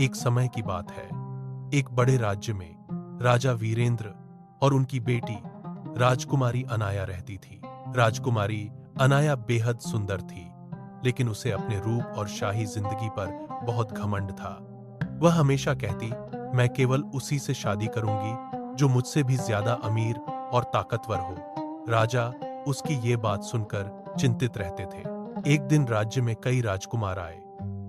एक समय की बात है। एक बड़े राज्य में राजा वीरेंद्र और उनकी बेटी राजकुमारी अनाया रहती थी। राजकुमारी अनाया बेहद सुंदर थी, लेकिन उसे अपने रूप और शाही जिंदगी पर बहुत घमंड था। वह हमेशा कहती, मैं केवल उसी से शादी करूंगी जो मुझसे भी ज्यादा अमीर और ताकतवर हो। राजा उसकी ये बात सुनकर चिंतित रहते थे। एक दिन राज्य में कई राजकुमार आए,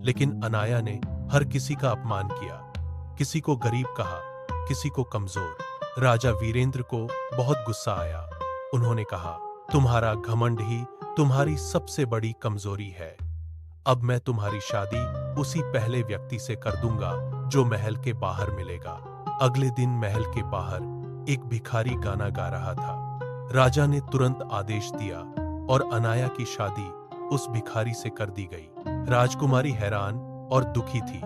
लेकिन अनाया ने हर किसी का अपमान किया। किसी को गरीब कहा, किसी को कमजोर। राजा वीरेंद्र को बहुत गुस्सा आया। उन्होंने कहा, तुम्हारा घमंड ही तुम्हारी सबसे बड़ी कमजोरी है। अब मैं तुम्हारी शादी उसी पहले व्यक्ति से कर दूंगा जो महल के बाहर मिलेगा। अगले दिन महल के बाहर एक भिखारी गाना गा रहा था। राजा ने तुरंत आदेश दिया और अनाया की शादी उस भिखारी से कर दी गई। राजकुमारी हैरान और दुखी थी,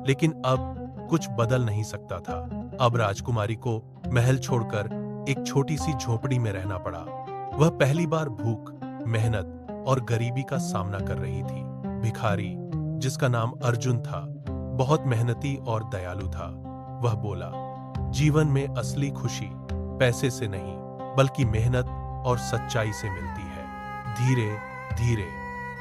लेकिन अब कुछ बदल नहीं सकता था। अब राजकुमारी को महल छोड़कर एक छोटी सी झोपड़ी में रहना पड़ा। वह पहली बार भूख, मेहनत और गरीबी का सामना कर रही थी। भिखारी, जिसका नाम अर्जुन था, बहुत मेहनती और दयालु था। वह बोला, जीवन में असली खुशी पैसे से नहीं, बल्कि मेहनत और सच्चाई से मिलती है। धीरे धीरे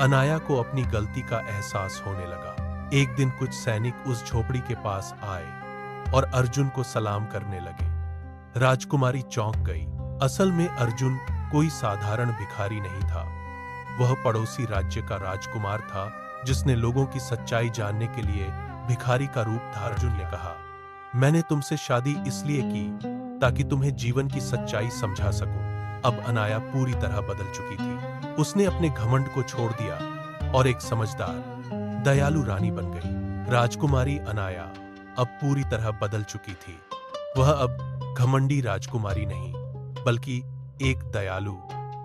अनाया को अपनी गलती का एहसास होने लगा। एक दिन कुछ सैनिक उस झोपड़ी के पास आए और अर्जुन को सलाम करने लगे। राजकुमारी चौंक गई। असल में अर्जुन कोई साधारण भिखारी नहीं था। वह पड़ोसी राज्य का राजकुमार था, जिसने लोगों की सच्चाई जानने के लिए भिखारी का रूप धारण। अर्जुन ने कहा, मैंने तुमसे शादी इसलिए की ताकि तुम्हें जीवन की सच्चाई समझा सकूं। अब अनाया पूरी तरह बदल चुकी थी। उसने अपने घमंड को छोड़ दिया और एक समझदार, दयालु रानी बन गई। राजकुमारी अनाया अब पूरी तरह बदल चुकी थी। वह अब घमंडी राजकुमारी नहीं, बल्कि एक दयालु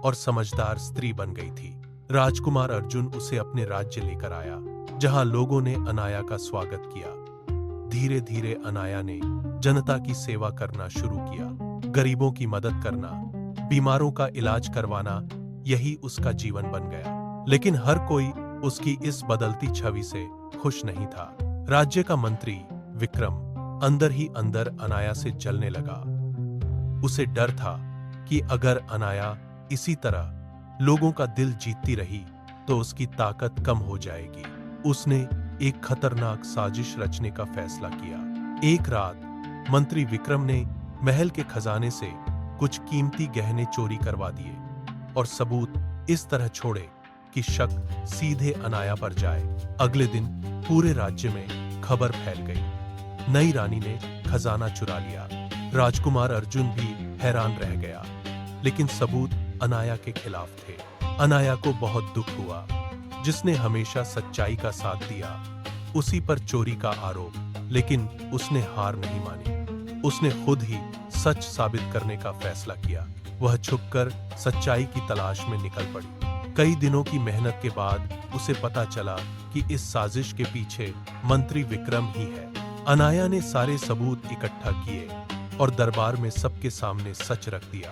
और समझदार स्त्री बन गई थी। राजकुमार अर्जुन उसे अपने राज्य लेकर आया, जहां लोगों ने अनाया का स्वागत किया। धीरे धीरे अनाया ने जनता की सेवा करना शुरू किया। गरीबों की मदद करना, बीमारों का इलाज करवाना, यही उसका जीवन बन गया। लेकिन हर कोई उसकी इस बदलती छवि से खुश नहीं था। राज्य का मंत्री विक्रम अंदर ही अंदर अनाया से जलने लगा। उसे डर था कि अगर अनाया इसी तरह लोगों का दिल जीतती रही तो उसकी ताकत कम हो जाएगी। उसने एक खतरनाक साजिश रचने का फैसला किया। एक रात मंत्री विक्रम ने महल के खजाने से कुछ कीमती गहने चोरी करवा दिए और सबूत इस तरह छोड़े कि शक सीधे अनाया पर जाए। अगले दिन पूरे राज्य में खबर फैल गई। नई रानी ने खजाना चुरा लिया। राजकुमार अर्जुन भी हैरान रह गया, लेकिन सबूत अनाया के खिलाफ थे। अनाया को बहुत दुख हुआ। जिसने हमेशा सच्चाई का साथ दिया, उसी पर चोरी का आरोप। लेकिन उसने हार नहीं मानी। उसने खुद ही सच साबित करने का फैसला किया। वह छुपकर सच्चाई की तलाश में निकल पड़ी। कई दिनों की मेहनत के बाद उसे पता चला कि इस साजिश के पीछे मंत्री विक्रम ही है। अनाया ने सारे सबूत इकट्ठा किए और दरबार में सबके सामने सच रख दिया।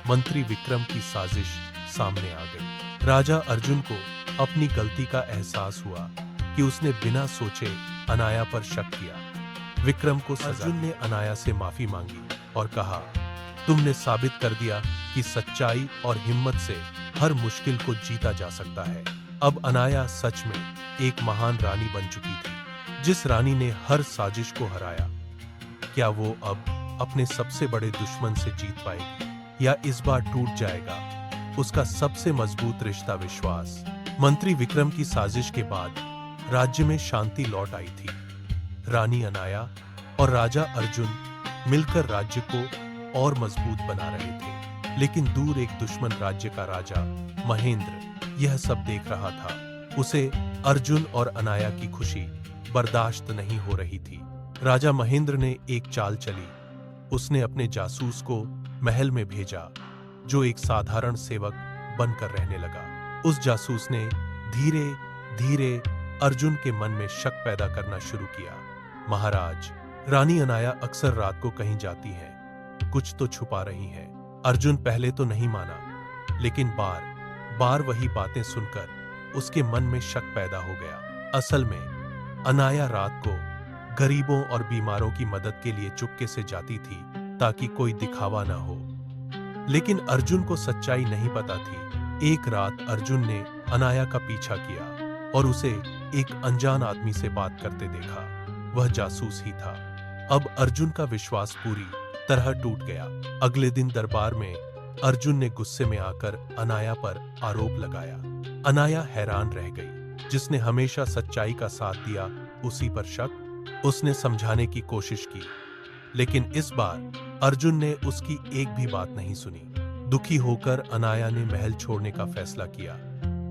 मंत्री विक्रम की साजिश सामने आ गई। राजा अर्जुन को अपनी गलती का एहसास हुआ कि उसने बिना सोचे अनाया पर शक किया। विक्रम को अर्जुन ने अनाया से माफी मांगी और कहा, तुमने साबित कर दिया कि सच्चाई और हिम्मत से हर मुश्किल को जीता जा सकता है। अब अनाया सच में एक महान रानी बन चुकी थी। जिस रानी ने हर साजिश को हराया, क्या वो अब अपने सबसे बड़े दुश्मन से जीत पाएगी, या इस बार टूट जाएगा उसका सबसे मजबूत रिश्ता, विश्वास? मंत्री विक्रम की साजिश के बाद राज्य में शांति लौट आई थी। रानी अनाया और राजा अर्जुन मिलकर राज्य को और मजबूत बना रहे थे। लेकिन दूर एक दुश्मन राज्य का राजा महेंद्र यह सब देख रहा था। उसे अर्जुन और अनाया की खुशी बर्दाश्त नहीं हो रही थी। राजा महेंद्र ने एक चाल चली। उसने अपने जासूस को महल में भेजा, जो एक साधारण सेवक बनकर रहने लगा। उस जासूस ने धीरे धीरे अर्जुन के मन में शक पैदा करना शुरू किया। महाराज, रानी अनाया अक्सर रात को कहीं जाती है, कुछ तो छुपा रही है। अर्जुन पहले तो नहीं माना, लेकिन बार बार वही बातें सुनकर उसके मन में शक पैदा हो गया। असल में अनाया रात को गरीबों और बीमारों की मदद के लिए चुपके से जाती थी ताकि कोई दिखावा न हो। लेकिन अर्जुन को सच्चाई नहीं पता थी। एक रात अर्जुन ने अनाया का पीछा किया और उसे एक अनजान आदमी से बात करते देखा। वह जासूस ही था। अब अर्जुन का विश्वास पूरी तरह टूट गया। अगले दिन दरबार में अर्जुन ने गुस्से में आकर अनाया पर आरोप लगाया। अनाया हैरान रह गई। जिसने हमेशा सच्चाई का साथ दिया, उसी पर शक। उसने समझाने की कोशिश की, लेकिन इस बार अर्जुन ने उसकी एक भी बात नहीं सुनी। दुखी होकर अनाया ने महल छोड़ने का फैसला किया।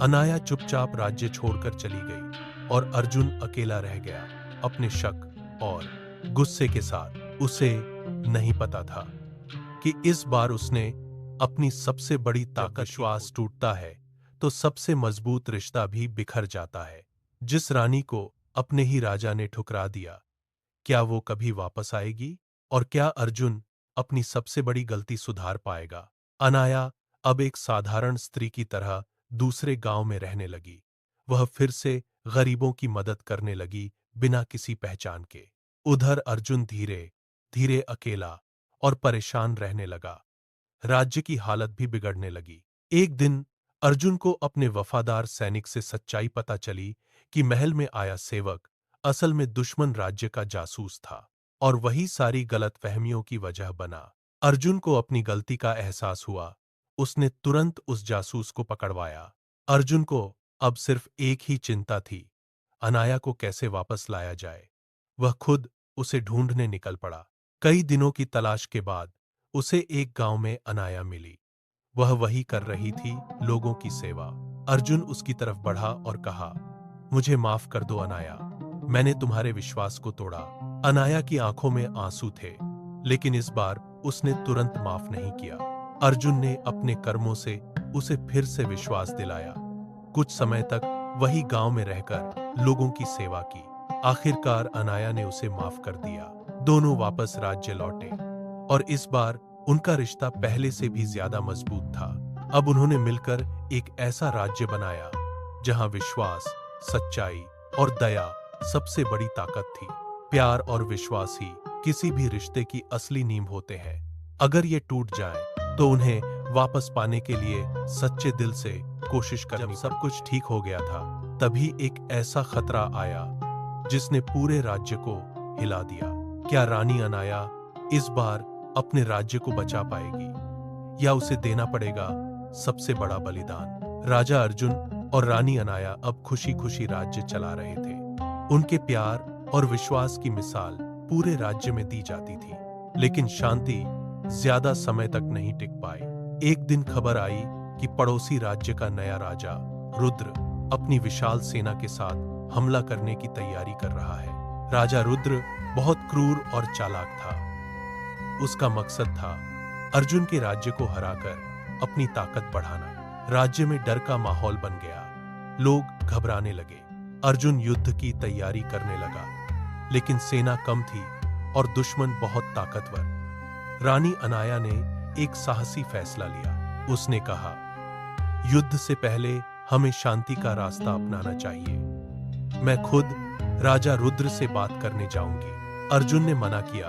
अनाया चुपचाप राज्य छोड़कर चली गई और अर्जुन अकेला रह गया, अपने शक और गुस्से के साथ। उसे नहीं पता था कि इस बार उसने अपनी सबसे बड़ी ताकत। विश्वास टूटता है तो सबसे मजबूत रिश्ता भी बिखर जाता है। जिस रानी को अपने ही राजा ने ठुकरा दिया, क्या वो कभी वापस आएगी? और क्या अर्जुन अपनी सबसे बड़ी गलती सुधार पाएगा? अनाया अब एक साधारण स्त्री की तरह दूसरे गांव में रहने लगी। वह फिर से गरीबों की मदद करने लगी, बिना किसी पहचान के। उधर अर्जुन धीरे धीरे अकेला और परेशान रहने लगा। राज्य की हालत भी बिगड़ने लगी। एक दिन अर्जुन को अपने वफादार सैनिक से सच्चाई पता चली कि महल में आया सेवक असल में दुश्मन राज्य का जासूस था और वही सारी गलतफहमियों की वजह बना। अर्जुन को अपनी गलती का एहसास हुआ। उसने तुरंत उस जासूस को पकड़वाया। अर्जुन को अब सिर्फ एक ही चिंता थी, अनाया को कैसे वापस लाया जाए। वह खुद उसे ढूंढने निकल पड़ा। कई दिनों की तलाश के बाद उसे एक गांव में अनाया मिली। वह वही कर रही थी, लोगों की सेवा। अर्जुन उसकी तरफ बढ़ा और कहा, मुझे माफ कर दो अनाया, मैंने तुम्हारे विश्वास को तोड़ा। अनाया की आंखों में आंसू थे, लेकिन इस बार उसने तुरंत माफ नहीं किया। अर्जुन ने अपने कर्मों से उसे फिर से विश्वास दिलाया। कुछ समय तक वही गांव में रहकर लोगों की सेवा की। आखिरकार अनाया ने उसे माफ कर दिया। दोनों वापस राज्य लौटे और इस बार उनका रिश्ता पहले से भी ज्यादा मजबूत था। अब उन्होंने मिलकर एक ऐसा राज्य बनाया जहां विश्वास, सच्चाई और दया सबसे बड़ी ताकत थी। प्यार और विश्वास ही किसी भी रिश्ते की असली नींव होते हैं। अगर ये टूट जाए तो उन्हें वापस पाने के लिए सच्चे दिल से कोशिश करनी। जब सब कुछ ठीक हो गया था, तभी एक ऐसा खतरा आया जिसने पूरे राज्य को हिला दिया। क्या रानी अनाया इस बार अपने राज्य को बचा पाएगी या उसे देना पड़ेगा सबसे बड़ा बलिदान? राजा अर्जुन और रानी अनाया अब खुशी खुशी राज्य चला रहे थे। उनके प्यार और विश्वास की मिसाल पूरे राज्य में दी जाती थी। लेकिन शांति ज्यादा समय तक नहीं टिक पाई। एक दिन खबर आई कि पड़ोसी राज्य का नया राजा रुद्र अपनी विशाल सेना के साथ हमला करने की तैयारी कर रहा है। राजा रुद्र बहुत क्रूर और चालाक था। उसका मकसद था अर्जुन के राज्य को हराकर अपनी ताकत बढ़ाना। राज्य में डर का माहौल बन गया। लोग घबराने लगे। अर्जुन युद्ध की तैयारी करने लगा, लेकिन सेना कम थी और दुश्मन बहुत ताकतवर। रानी अनाया ने एक साहसी फैसला लिया। उसने कहा, युद्ध से पहले हमें शांति का रास्ता अपनाना चाहिए। मैं खुद राजा रुद्र से बात करने जाऊंगी। अर्जुन ने मना किया,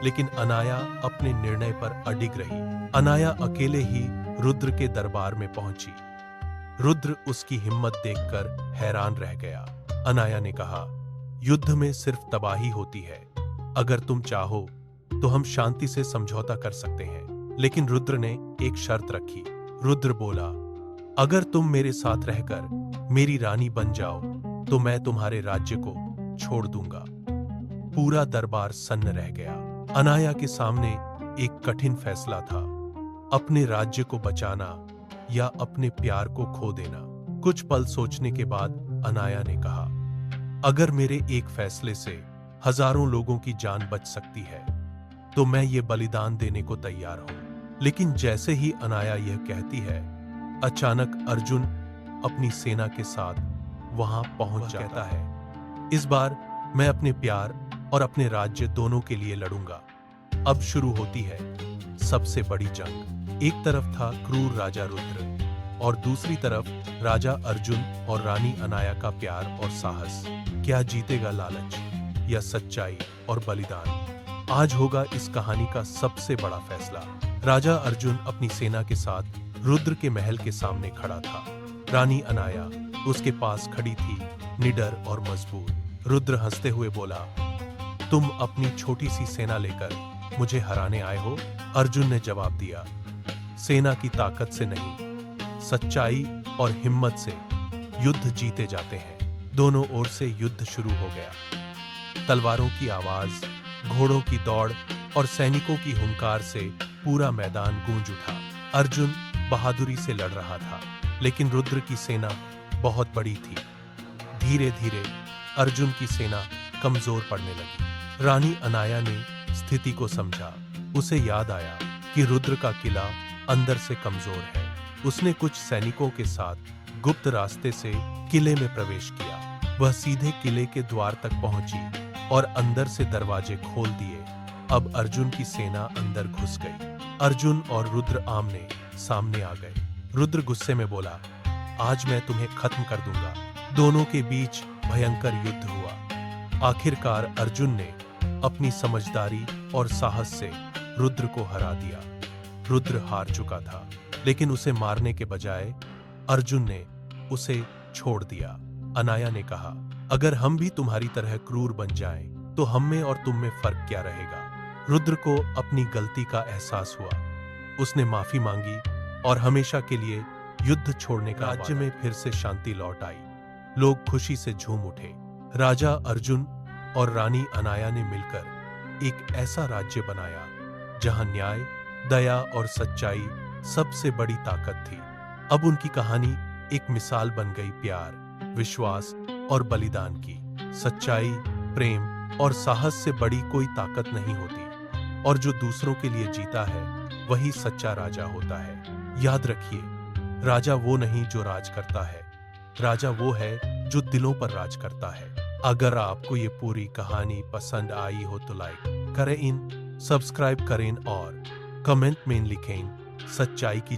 लेकिन अनाया अपने निर्णय पर अडिग रही। अनाया अकेले ही रुद्र के दरबार में पहुंची। रुद्र उसकी हिम्मत देखकर हैरान रह गया। अनाया ने कहा, युद्ध में सिर्फ तबाही होती है। अगर तुम चाहो तो हम शांति से समझौता कर सकते हैं। लेकिन रुद्र ने एक शर्त रखी। रुद्र बोला, अगर तुम मेरे साथ रहकर मेरी रानी बन जाओ तो मैं तुम्हारे राज्य को छोड़ दूंगा। पूरा दरबार सन्न रह गया। अनाया के सामने एक कठिन फैसला था, अपने राज्य को बचाना या अपने प्यार को खो देना। कुछ पल सोचने के बाद अनाया ने कहा, अगर मेरे एक फैसले से हजारों लोगों की जान बच सकती है तो मैं ये बलिदान देने को तैयार हूं। लेकिन जैसे ही अनाया यह कहती है, अचानक अर्जुन अपनी सेना के साथ वहां पहुंच जाता है। इस बार मैं अपने प्यार और अपने राज्य दोनों के लिए लड़ूंगा। अब शुरू होती है सबसे बड़ी जंग। एक तरफ था क्रूर राजा रुद्र और दूसरी तरफ राजा अर्जुन और रानी अनाया का प्यार और साहस। क्या जीतेगा लालच या सच्चाई और बलिदान। आज होगा इस कहानी का सबसे बड़ा फैसला। राजा अर्जुन अपनी सेना के साथ रुद्र के महल के सामने खड़ा था। रानी अनाया उसके पास खड़ी थी, निडर और मजबूत। रुद्र हंसते हुए बोला, तुम अपनी छोटी सी सेना लेकर मुझे हराने आए हो? अर्जुन ने जवाब दिया, सेना की ताकत से नहीं, सच्चाई और हिम्मत से युद्ध जीते जाते हैं। दोनों ओर से युद्ध शुरू हो गया। तलवारों की आवाज, घोड़ों की दौड़ और सैनिकों की हुंकार से पूरा मैदान गूंज उठा। अर्जुन बहादुरी से लड़ रहा था, लेकिन रुद्र की सेना बहुत बड़ी थी। धीरे धीरे अर्जुन की सेना कमजोर पड़ने लगी। रानी अनाया ने स्थिति को समझा। उसे याद आया कि रुद्र का किला अंदर से कमजोर है। उसने कुछ सैनिकों के साथ गुप्त रास्ते से किले में प्रवेश किया। वह सीधे किले के द्वार तक पहुंची और अंदर से दरवाजे खोल दिए। अब अर्जुन की सेना अंदर घुस गई। अर्जुन और रुद्र आमने सामने आ गए। रुद्र गुस्से में बोला, आज मैं तुम्हें खत्म कर दूंगा। दोनों के बीच भयंकर युद्ध हुआ। आखिरकार अर्जुन ने अपनी समझदारी और साहस से रुद्र को हरा दिया। रुद्र हार चुका था, लेकिन उसे मारने के बजाय अर्जुन ने उसे छोड़ दिया। अनाया ने कहा, अगर हम भी तुम्हारी तरह क्रूर बन जाएं, तो हम में और तुम में फर्क क्या रहेगा? रुद्र को अपनी गलती का एहसास हुआ। उसने माफी मांगी और हमेशा के लिए युद्ध छोड़ने का राज्य में फिर से शांति लौट आई। लोग खुशी से झूम उठे। राजा अर्जुन और रानी अनाया ने मिलकर एक ऐसा राज्य बनाया जहां न्याय, दया और सच्चाई सबसे बड़ी ताकत थी। अब उनकी कहानी एक मिसाल बन गई प्यार, विश्वास और बलिदान की। सच्चाई, प्रेम और साहस से बड़ी कोई ताकत नहीं होती, और जो दूसरों के लिए जीता है वही सच्चा राजा होता है। याद रखिए, राजा वो नहीं जो राज करता है, राजा वो है जो दिलों पर राज करता है। अगर आपको ये पूरी कहानी पसंद आई हो तो लाइक करें, सब्सक्राइब करें और कमेंट में लिखें सच्चाई की